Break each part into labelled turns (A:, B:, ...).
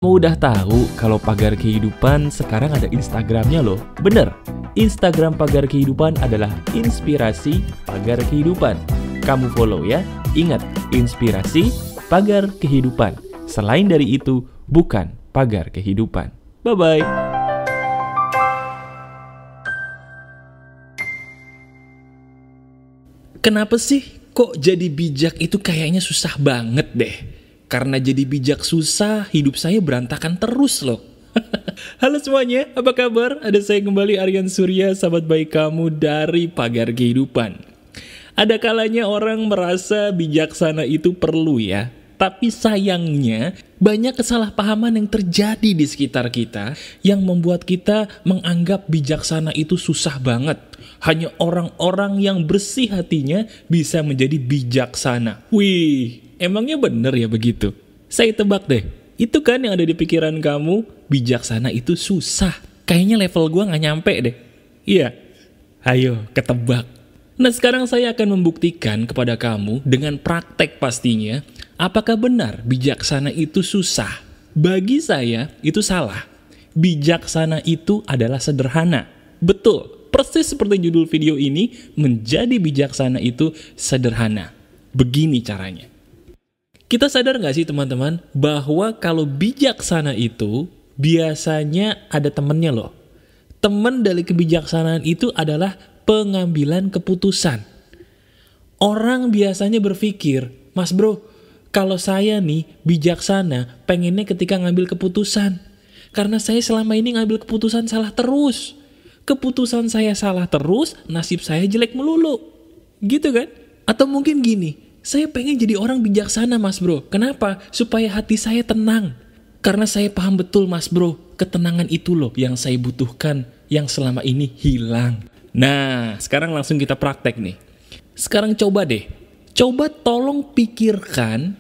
A: Kamu udah tahu kalau Pagar Kehidupan sekarang ada Instagramnya loh? Bener, Instagram Pagar Kehidupan adalah Inspirasi Pagar Kehidupan. Kamu follow ya. Ingat, Inspirasi Pagar Kehidupan. Selain dari itu, bukan Pagar Kehidupan. Bye-bye.
B: Kenapa sih kok jadi bijak itu kayaknya susah banget deh? Karena jadi bijak susah, hidup saya berantakan terus loh. Halo semuanya, apa kabar? Ada saya kembali, Aryan Surya, sahabat baik kamu dari Pagar Kehidupan. Ada kalanya orang merasa bijaksana itu perlu ya. Tapi sayangnya banyak kesalahpahaman yang terjadi di sekitar kita yang membuat kita menganggap bijaksana itu susah banget. Hanya orang-orang yang bersih hatinya bisa menjadi bijaksana. Wih, emangnya bener ya begitu? Saya tebak deh, itu kan yang ada di pikiran kamu, bijaksana itu susah. Kayaknya level gua gak nyampe deh. Iya, ayo ketebak. Nah sekarang saya akan membuktikan kepada kamu dengan praktek pastinya, apakah benar bijaksana itu susah? Bagi saya itu salah. Bijaksana itu adalah sederhana. Betul, persis seperti judul video ini, menjadi bijaksana itu sederhana. Begini caranya. Kita sadar gak sih teman-teman, bahwa kalau bijaksana itu biasanya ada temennya loh. Teman dari kebijaksanaan itu adalah pengambilan keputusan. Orang biasanya berpikir, Mas bro, kalau saya nih bijaksana, pengennya ketika ngambil keputusan. Karena saya selama ini ngambil keputusan salah terus. Keputusan saya salah terus, nasib saya jelek melulu. Gitu kan? Atau mungkin gini, saya pengen jadi orang bijaksana mas bro. Kenapa? Supaya hati saya tenang. Karena saya paham betul mas bro, ketenangan itu loh yang saya butuhkan, yang selama ini hilang. Nah, sekarang langsung kita praktek nih. Sekarang coba deh. Coba tolong pikirin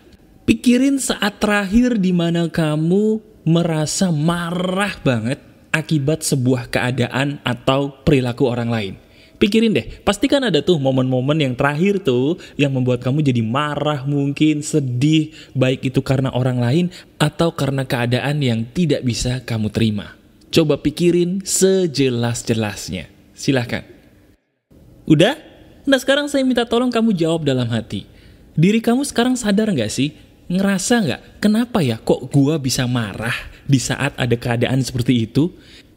B: saat terakhir di mana kamu merasa marah banget akibat sebuah keadaan atau perilaku orang lain. Pikirin deh, pastikan ada tuh momen-momen yang terakhir tuh yang membuat kamu jadi marah, mungkin sedih, baik itu karena orang lain atau karena keadaan yang tidak bisa kamu terima. Coba pikirin sejelas-jelasnya. Silahkan. Udah? Nah sekarang saya minta tolong kamu jawab dalam hati. Diri kamu sekarang sadar gak sih? Ngerasa gak? Kenapa ya kok gua bisa marah di saat ada keadaan seperti itu?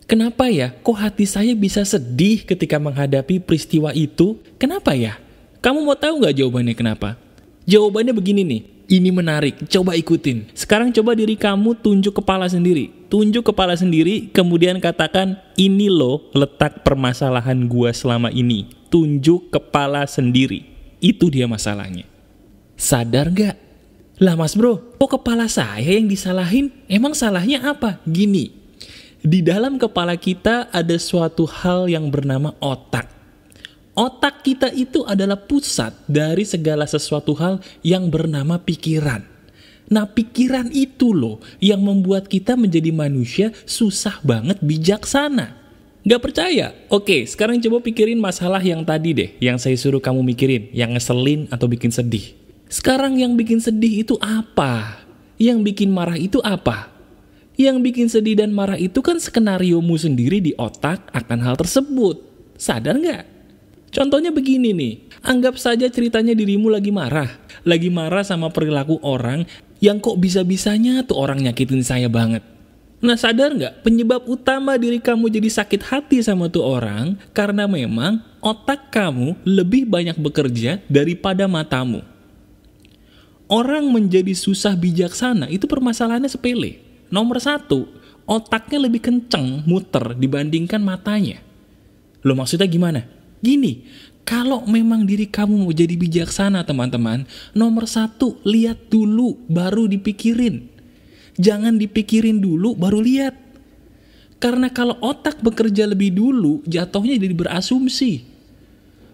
B: Kenapa ya kok hati saya bisa sedih ketika menghadapi peristiwa itu? Kenapa ya? Kamu mau tahu gak jawabannya kenapa? Jawabannya begini nih. Ini menarik, coba ikutin. Sekarang coba diri kamu tunjuk kepala sendiri. Tunjuk kepala sendiri, kemudian katakan, ini loh letak permasalahan gua selama ini. Tunjuk kepala sendiri. Itu dia masalahnya. Sadar gak? Lah mas bro, kok kepala saya yang disalahin? Emang salahnya apa? Gini, di dalam kepala kita ada suatu hal yang bernama otak. Otak kita itu adalah pusat dari segala sesuatu hal yang bernama pikiran. Nah pikiran itu loh yang membuat kita menjadi manusia susah banget bijaksana. Gak percaya? Oke, sekarang coba pikirin masalah yang tadi deh, yang saya suruh kamu mikirin, yang ngeselin atau bikin sedih. Sekarang yang bikin sedih itu apa? Yang bikin marah itu apa? Yang bikin sedih dan marah itu kan skenariomu sendiri di otak akan hal tersebut. Sadar gak? Contohnya begini nih, anggap saja ceritanya dirimu lagi marah. Lagi marah sama perilaku orang yang kok bisa-bisanya tuh orang nyakitin saya banget. Nah sadar gak? Penyebab utama diri kamu jadi sakit hati sama tuh orang karena memang otak kamu lebih banyak bekerja daripada matamu. Orang menjadi susah bijaksana itu permasalahannya sepele. Nomor 1, otaknya lebih kenceng muter dibandingkan matanya. Lo maksudnya gimana? Gini, kalau memang diri kamu mau jadi bijaksana teman-teman, nomor 1, lihat dulu baru dipikirin. Jangan dipikirin dulu baru lihat. Karena kalau otak bekerja lebih dulu, jatuhnya jadi berasumsi.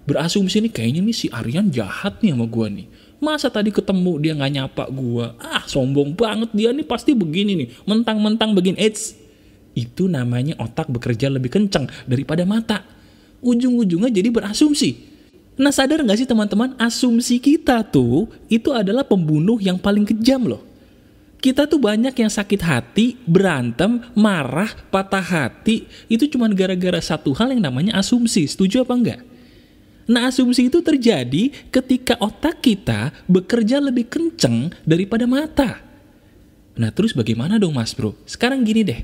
B: Berasumsi nih kayaknya nih si Aryan jahat nih sama gua nih. Masa tadi ketemu dia gak nyapa gua? Sombong banget dia nih, pasti begini nih. Mentang-mentang begini. Itu namanya otak bekerja lebih kencang daripada mata. Ujung-ujungnya jadi berasumsi. Nah sadar gak sih teman-teman, asumsi kita tuh itu adalah pembunuh yang paling kejam loh. Kita tuh banyak yang sakit hati, berantem, marah, patah hati. Itu cuma gara-gara satu hal yang namanya asumsi. Setuju apa enggak? Nah, asumsi itu terjadi ketika otak kita bekerja lebih kenceng daripada mata. Nah, terus bagaimana dong Mas Bro? Sekarang gini deh.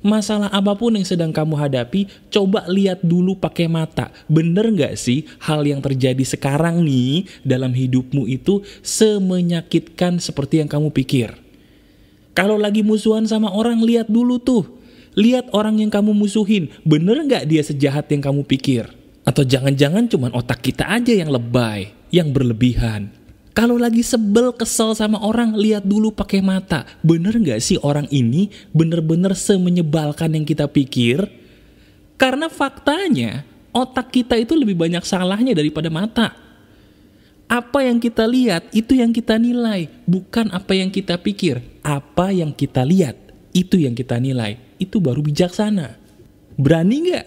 B: Masalah apapun yang sedang kamu hadapi, coba lihat dulu pakai mata. Bener gak sih hal yang terjadi sekarang nih dalam hidupmu itu semenyakitkan seperti yang kamu pikir? Kalau lagi musuhan sama orang, lihat dulu tuh. Lihat orang yang kamu musuhin, bener gak dia sejahat yang kamu pikir? Atau jangan-jangan cuman otak kita aja yang lebay, yang berlebihan. Kalau lagi sebel, kesel sama orang, lihat dulu pakai mata. Bener gak sih orang ini bener-bener semenyebalkan yang kita pikir? Karena faktanya, otak kita itu lebih banyak salahnya daripada mata. Apa yang kita lihat, itu yang kita nilai. Bukan apa yang kita pikir. Apa yang kita lihat, itu yang kita nilai. Itu baru bijaksana. Berani gak?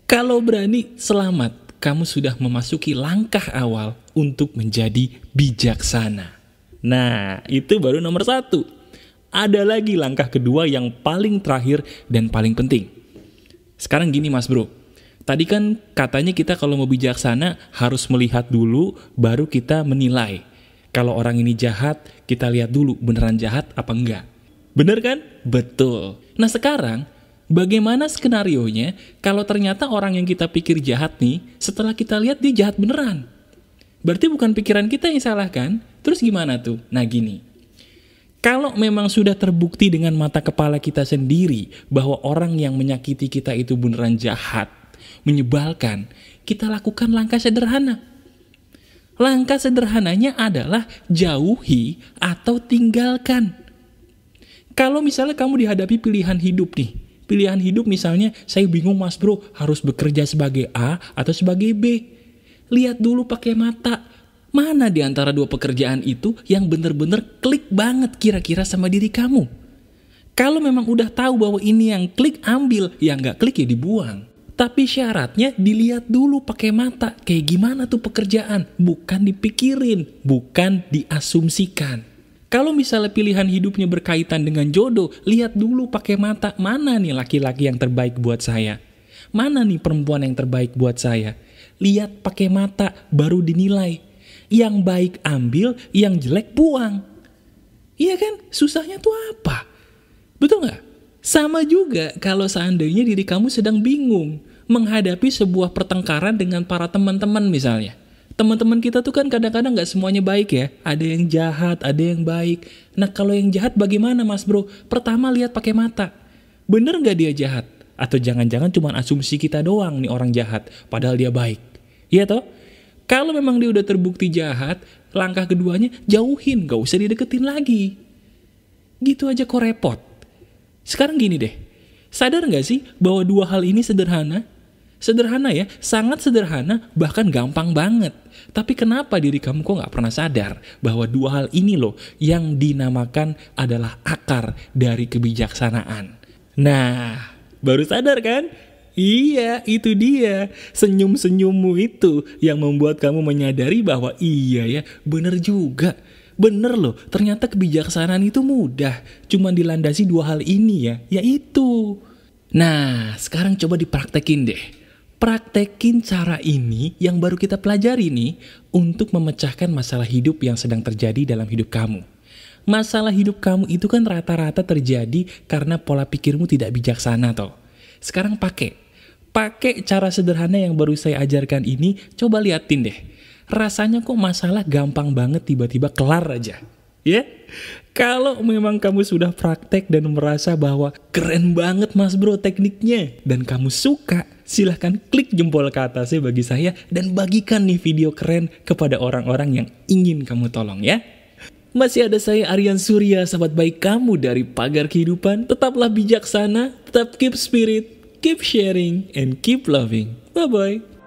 B: Kalau berani, selamat. Kamu sudah memasuki langkah awal untuk menjadi bijaksana. Nah, itu baru nomor 1. Ada lagi langkah kedua yang paling terakhir dan paling penting. Sekarang gini Mas Bro, tadi kan katanya kita kalau mau bijaksana harus melihat dulu baru kita menilai. Kalau orang ini jahat, kita lihat dulu beneran jahat apa enggak. Bener kan? Betul. Nah sekarang, bagaimana skenarionya kalau ternyata orang yang kita pikir jahat nih, setelah kita lihat dia jahat beneran? Berarti bukan pikiran kita yang salah kan? Terus gimana tuh? Nah gini, kalau memang sudah terbukti dengan mata kepala kita sendiri bahwa orang yang menyakiti kita itu beneran jahat, menyebalkan, kita lakukan langkah sederhana. Langkah sederhananya adalah jauhi atau tinggalkan. Kalau misalnya kamu dihadapi pilihan hidup nih, pilihan hidup misalnya, saya bingung Mas Bro, harus bekerja sebagai A atau sebagai B. Lihat dulu pakai mata. Mana di antara dua pekerjaan itu yang bener-bener klik banget kira-kira sama diri kamu? Kalau memang udah tahu bahwa ini yang klik, ambil. Yang nggak klik ya dibuang. Tapi syaratnya dilihat dulu pakai mata. Kayak gimana tuh pekerjaan? Bukan dipikirin, bukan diasumsikan. Kalau misalnya pilihan hidupnya berkaitan dengan jodoh, lihat dulu pakai mata, mana nih laki-laki yang terbaik buat saya? Mana nih perempuan yang terbaik buat saya? Lihat pakai mata, baru dinilai. Yang baik ambil, yang jelek buang. Iya kan? Susahnya tuh apa? Betul nggak? Sama juga kalau seandainya diri kamu sedang bingung menghadapi sebuah pertengkaran dengan para teman-teman misalnya. Teman-teman kita tuh kan kadang-kadang gak semuanya baik ya. Ada yang jahat, ada yang baik. Nah kalau yang jahat bagaimana Mas Bro? Pertama lihat pakai mata. Bener gak dia jahat? Atau jangan-jangan cuma asumsi kita doang nih orang jahat. Padahal dia baik. Iya toh? Kalau memang dia udah terbukti jahat, langkah keduanya jauhin. Gak usah dideketin lagi. Gitu aja kok repot. Sekarang gini deh. Sadar gak sih bahwa dua hal ini sederhana? Sederhana ya, sangat sederhana, bahkan gampang banget. Tapi kenapa diri kamu kok gak pernah sadar bahwa dua hal ini loh yang dinamakan adalah akar dari kebijaksanaan? Nah, baru sadar kan? Iya, itu dia. Senyum-senyummu itu yang membuat kamu menyadari bahwa iya ya, bener juga. Bener loh, ternyata kebijaksanaan itu mudah. Cuma dilandasi dua hal ini ya, yaitu. Nah, sekarang coba dipraktekin deh. Praktekin cara ini yang baru kita pelajari nih untuk memecahkan masalah hidup yang sedang terjadi dalam hidup kamu. Masalah hidup kamu itu kan rata-rata terjadi karena pola pikirmu tidak bijaksana toh. Sekarang pakai cara sederhana yang baru saya ajarkan ini, coba liatin deh. Rasanya kok masalah gampang banget tiba-tiba kelar aja. Ya? Kalau memang kamu sudah praktek dan merasa bahwa keren banget Mas Bro tekniknya dan kamu suka, silahkan klik jempol ke atasnya bagi saya dan bagikan nih video keren kepada orang-orang yang ingin kamu tolong ya. Masih ada saya Aryan Surya, sahabat baik kamu dari Pagar Kehidupan. Tetaplah bijaksana, tetap keep spirit, keep sharing, and keep loving. Bye-bye.